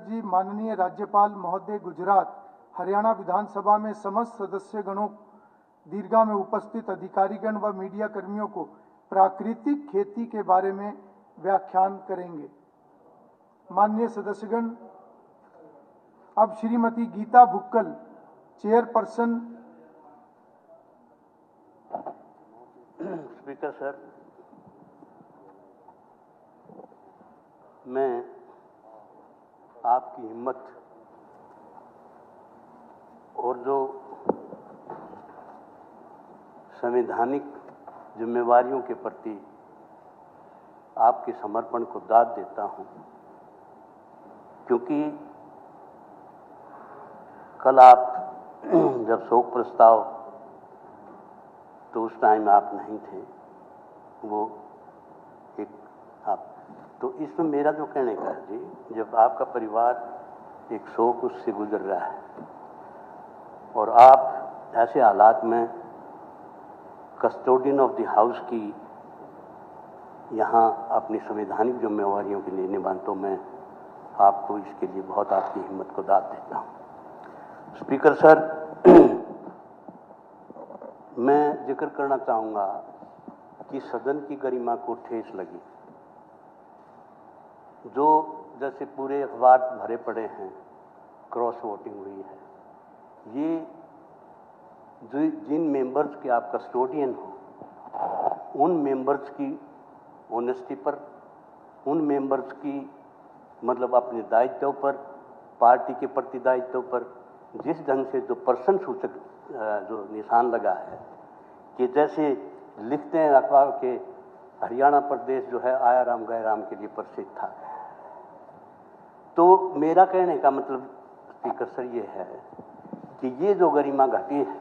जी, माननीय राज्यपाल महोदय गुजरात हरियाणा विधानसभा में समस्त सदस्यगणों, दीर्घा में उपस्थित अधिकारीगण व मीडिया कर्मियों को प्राकृतिक खेती के बारे में व्याख्यान करेंगे। माननीय सदस्यगण, अब Shrimati Geeta Bhukkal, chairperson. Speaker sir, मैं आपकी हिम्मत और जो संवैधानिक जिम्मेवारियों के प्रति आपके समर्पण को दाद देता हूं, क्योंकि कल आप जब शोक प्रस्ताव, तो उस टाइम आप नहीं थे, वो एक आप, तो इसमें मेरा जो कहने का है जी, जब आपका परिवार एक शोक उससे गुजर रहा है और आप ऐसे हालात में कस्टोडियन ऑफ द हाउस की यहाँ अपनी संवैधानिक जिम्मेवारियों के लिए निभाता, तो मैं आपको इसके लिए बहुत आपकी हिम्मत को दाद देता हूँ। स्पीकर सर, मैं जिक्र करना चाहूँगा कि सदन की गरिमा को ठेस लगी, जो जैसे पूरे अखबार भरे पड़े हैं, क्रॉस वोटिंग हुई है, ये जो जिन मेंबर्स के आप कस्टोडियन हो, उन मेंबर्स की ऑनेस्टी पर, उन मेंबर्स की मतलब अपने दायित्व पर, पार्टी के प्रति दायित्व पर जिस ढंग से जो पर्सन सूचक जो निशान लगा है कि जैसे लिखते हैं अखबार के, हरियाणा प्रदेश जो है आया राम गए राम के लिए प्रसिद्ध था। तो मेरा कहने का मतलब स्पीकर सर ये है कि ये जो गरिमा घटी है,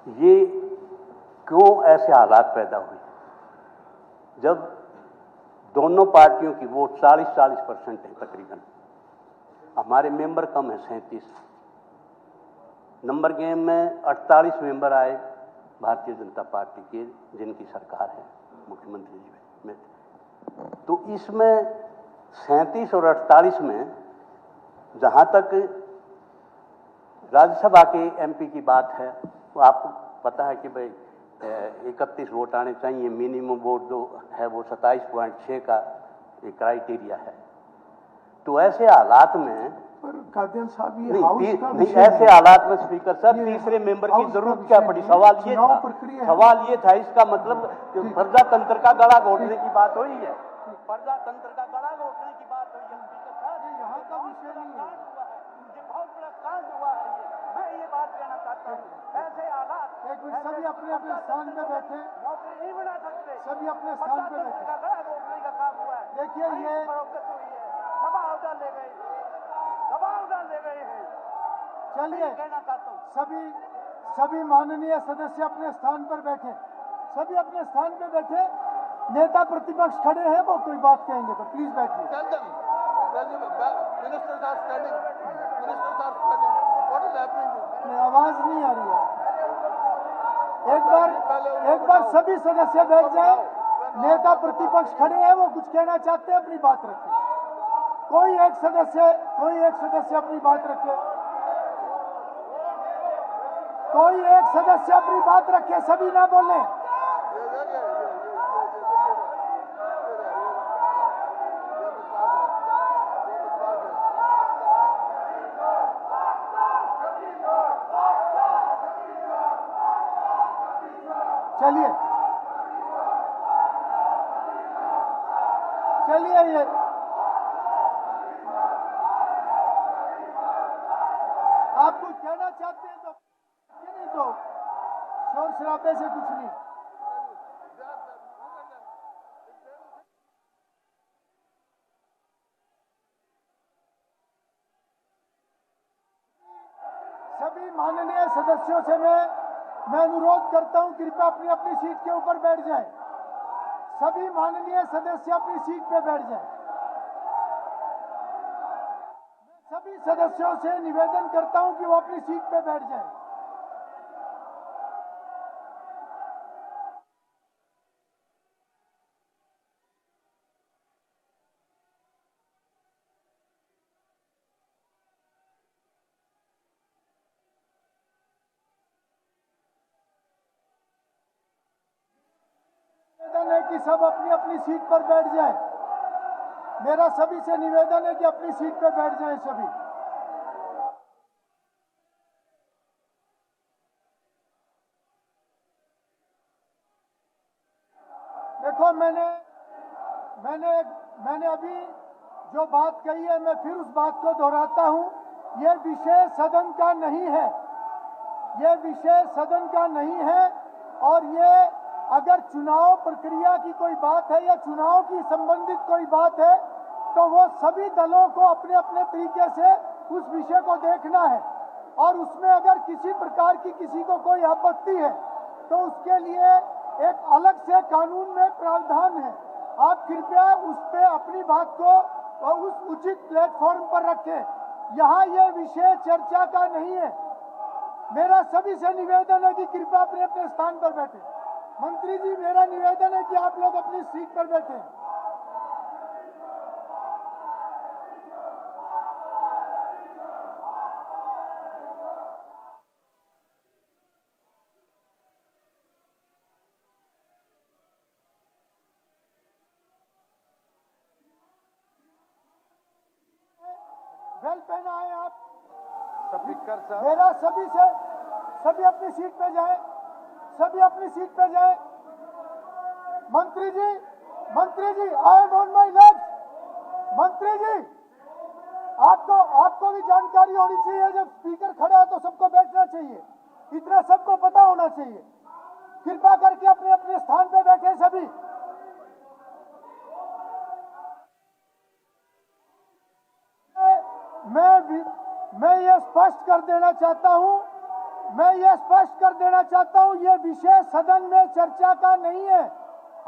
ये क्यों ऐसे हालात पैदा हुए जब दोनों पार्टियों की वोट 40% है तकरीबन, हमारे मेंबर कम है 37, नंबर गेम में 48 मेंबर आए भारतीय जनता पार्टी के, जिनकी सरकार है मुख्यमंत्री जी में, तो इसमें 37 और 48 में जहां तक राज्यसभा के एमपी की बात है, तो आपको पता है कि भाई 31 वोट आने चाहिए, मिनिमम वोट जो है वो 27.6 का एक क्राइटेरिया है। तो ऐसे हालात में कादियान साहब, ये नहीं, ऐसे हालात में स्पीकर सर तीसरे मेंबर की जरूरत क्या पड़ी? सवाल ये था, इसका मतलब प्रजातंत्र का गला घोटने की बात हुई है, प्रजातंत्र का गला घोटने की बात हुई है स्पीकर सर, यहाँ का विषय नहीं है, ये बहुत बड़ा कांड हुआ है। मैं ये बात कहना चाहता हूँ, ऐसे हालात, सभी अपने अपने स्थान पे बैठे, नौकरी नहीं बना सकते, सभी अपने स्थान पे बैठे, गला घोटने का काम हुआ है। देखिए ये दबाव डाले गए हैं। चलिए, कहना चाहता हूँ सभी माननीय सदस्य अपने स्थान पर बैठे, सभी अपने स्थान पे बैठे, नेता प्रतिपक्ष खड़े हैं, वो कोई बात कहेंगे तो प्लीज बैठिए। आवाज नहीं आ रही है, एक बार सभी सदस्य बैठ जाए, नेता प्रतिपक्ष खड़े हैं, वो कुछ कहना चाहते हैं, अपनी बात रखें, कोई एक सदस्य अपनी बात रखे, कोई एक सदस्य अपनी बात रखे, सभी ना बोले। चलिए ये आप कुछ कहना चाहते हैं तो नहीं, तो शोर शराबे से कुछ नहीं। सभी माननीय सदस्यों से मैं अनुरोध करता हूं, कृपया अपनी अपनी सीट के ऊपर बैठ जाएं। सभी माननीय सदस्य अपनी सीट पे बैठ जाएं। सभी सदस्यों से निवेदन करता हूं कि वो अपनी सीट पे बैठ जाएं। निवेदन है कि सब अपनी अपनी सीट पर बैठ जाएं। मेरा सभी से निवेदन है कि अपनी सीट पर बैठ जाएं सभी। देखो, मैंने अभी जो बात कही है, मैं फिर उस बात को दोहराता हूं। ये विषय सदन का नहीं है, ये विषय सदन का नहीं है। और ये अगर चुनाव प्रक्रिया की कोई बात है या चुनाव की संबंधित कोई बात है, तो वो सभी दलों को अपने अपने तरीके से उस विषय को देखना है। और उसमें अगर किसी प्रकार की किसी को कोई आपत्ति है, तो उसके लिए एक अलग से कानून में प्रावधान है। आप कृपया उस पे अपनी बात को उस उचित प्लेटफॉर्म पर रखें। यहाँ ये विषय चर्चा का नहीं है। मेरा सभी से निवेदन है कि कृपया अपने अपने स्थान पर बैठे। मंत्री जी, मेरा निवेदन है कि आप लोग अपनी सीट पर बैठे। बेल्ट पहना है आप? स्पीकर साहब, मेरा सभी अपनी सीट पे जाए, सभी अपनी सीट पे जाए। मंत्री जी, I am on my left. मंत्री जी, आपको भी जानकारी होनी चाहिए। जब स्पीकर खड़ा है तो सबको बैठना चाहिए, इतना सबको पता होना चाहिए। कृपया करके अपने अपने स्थान पे बैठे सभी। मैं ये स्पष्ट कर देना चाहता हूं, ये विषय सदन में चर्चा का नहीं है।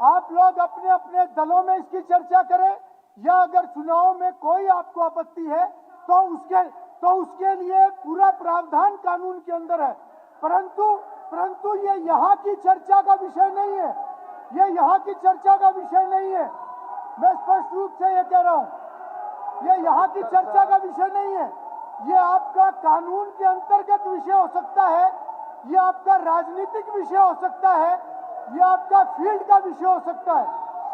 आप लोग अपने अपने दलों में इसकी चर्चा करें, या अगर चुनाव में कोई आपको आपत्ति है तो उसके लिए पूरा प्रावधान कानून के अंदर है। परंतु ये यहाँ की चर्चा का विषय नहीं है, ये यहाँ की चर्चा का विषय नहीं है। मैं स्पष्ट रूप से ये कह रहा हूँ, ये यहाँ की चर्चा का विषय नहीं है। ये आपका कानून के अंतर्गत विषय हो सकता है, ये आपका राजनीतिक विषय हो सकता है, ये आपका फील्ड का विषय हो सकता है।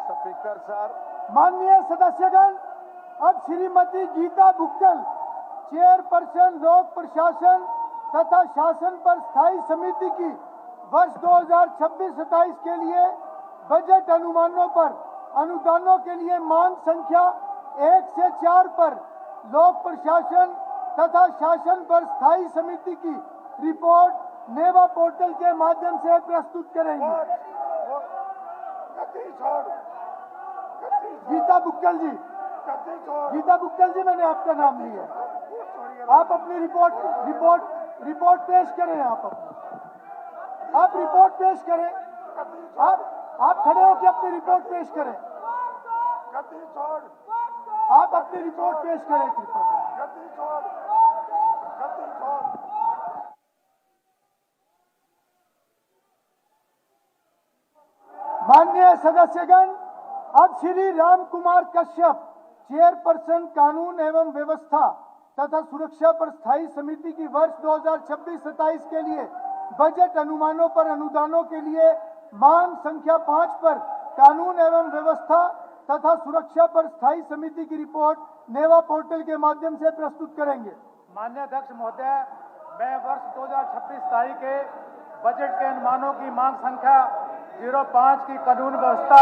स्पीकर साहब, माननीय सदस्यगण, अब श्रीमती गीता बुक्कल, चेयरपर्सन लोक प्रशासन तथा शासन पर स्थायी समिति की वर्ष 2026-27 के लिए बजट अनुमानों पर अनुदानों के लिए मांग संख्या 1 से 4 पर लोक प्रशासन तथा शासन पर स्थायी समिति की रिपोर्ट नेवा पोर्टल के माध्यम से प्रस्तुत करेंगे। गीता बुक्कल जी, मैंने आपका नाम लिया। आप अपनी रिपोर्ट पेश करें। आप रिपोर्ट पेश करें। आप खड़े होकर अपनी रिपोर्ट पेश करें। आप अपनी रिपोर्ट पेश करें कृपया करें। माननीय सदस्यगण, अब श्री राम कुमार कश्यप, चेयरपर्सन कानून एवं व्यवस्था तथा सुरक्षा पर स्थायी समिति की वर्ष 2026-27 के लिए बजट अनुमानों पर अनुदानों के लिए मांग संख्या 5 पर कानून एवं व्यवस्था तथा सुरक्षा पर स्थायी समिति की रिपोर्ट नेवा पोर्टल के माध्यम से प्रस्तुत करेंगे। माननीय अध्यक्ष महोदय, मैं वर्ष 2026-27 के बजट के अनुमानों की मांग संख्या 05 की कानून व्यवस्था